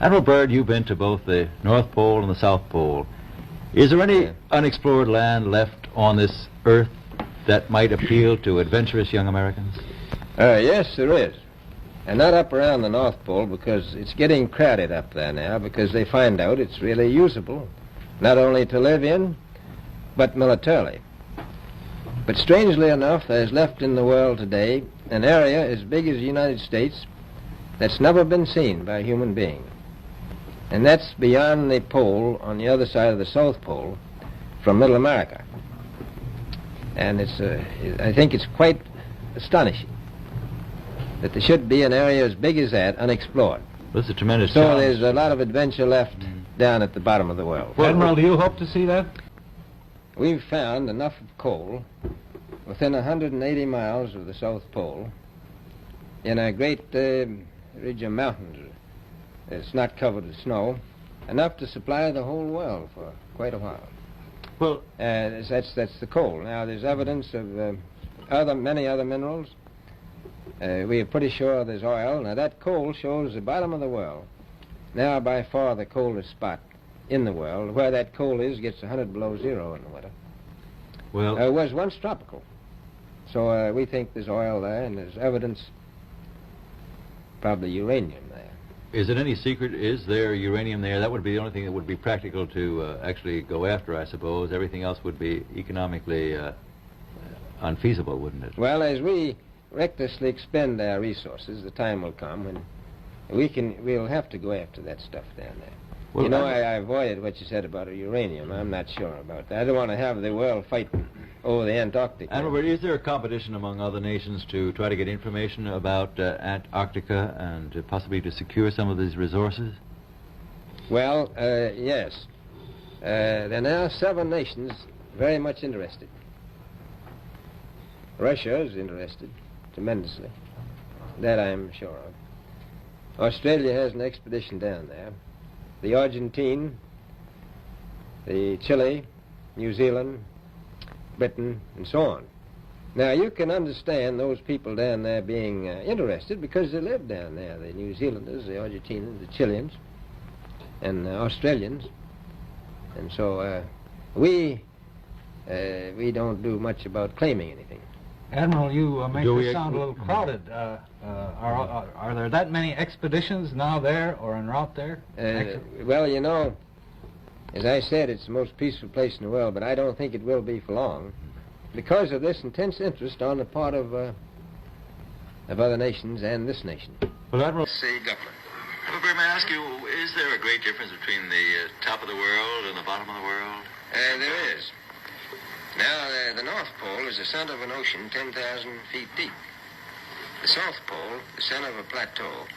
Admiral Byrd, you've been to both the North Pole and the South Pole. Is there any unexplored land left on this Earth that might appeal to adventurous young Americans? Yes, there is. And not up around the North Pole, because it's getting crowded up there now, because they find out it's really usable, not only to live in, but militarily. But strangely enough, there's left in the world today an area as big as the United States that's never been seen by a human being. And that's beyond the pole on the other side of the South Pole from Middle America. And I think it's quite astonishing that there should be an area as big as that unexplored. That's a tremendous So challenge. there's a lot of adventure left down at the bottom of the world. Well, Admiral, do you hope to see that? We've found enough of coal within 180 miles of the South Pole in a great ridge of mountains. It's not covered with snow, enough to supply the whole world for quite a while. Well, that's the coal. Now, there's evidence of many other minerals. We are pretty sure there's oil. Now, that coal shows the bottom of the world. Now, by far the coldest spot in the world. Where that coal is gets 100 below zero in the winter. well, It was once tropical. So we think there's oil there, and there's evidence, probably uranium there. is it any secret? Is there uranium there? That would be the only thing that would be practical to actually go after, I suppose. Everything else would be economically unfeasible, wouldn't it? Well, as we recklessly expend our resources, the time will come when we'll have to go after that stuff down there. Well, you know, I avoided what you said about uranium. I'm not sure about that. I don't want to have the world fighting over the Antarctic. Admiral Byrd, is there a competition among other nations to try to get information about Antarctica and possibly to secure some of these resources? Well, yes. There are now 7 nations very much interested. Russia is interested tremendously. That I'm sure of. Australia has an expedition down there. The Argentine, the Chile, New Zealand, Britain, and so on. Now, you can understand those people down there being interested because they live down there, the New Zealanders, the Argentinians, the Chileans, and the Australians. And so we don't do much about claiming anything. Admiral, you make this sound a little crowded. Are there that many expeditions now there or en route there? Well, you know, as I said, it's the most peaceful place in the world, but I don't think it will be for long because of this intense interest on the part of other nations and this nation. Well, Admiral... Say government. Well, Byrd, may I ask you, is there a great difference between the top of the world and the bottom of the world? There is. Now, the North Pole is the center of an ocean 10,000 feet deep. The South Pole, the center of a plateau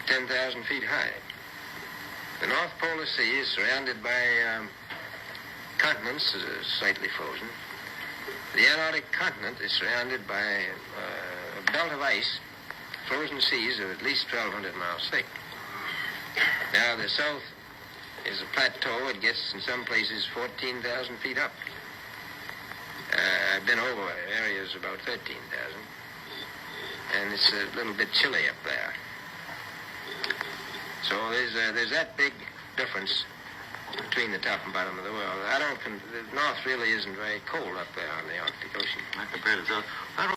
10,000 feet high. The North Polar Sea is surrounded by continents slightly frozen. The Antarctic continent is surrounded by a belt of ice, frozen seas of at least 1,200 miles thick. Now, the South is a plateau. It gets, in some places, 14,000 feet up. I've been over areas about 13,000, and it's a little bit chilly up there. So there's that big difference between the top and bottom of the world. The North really isn't very cold up there on the Arctic Ocean. Not compared to the South.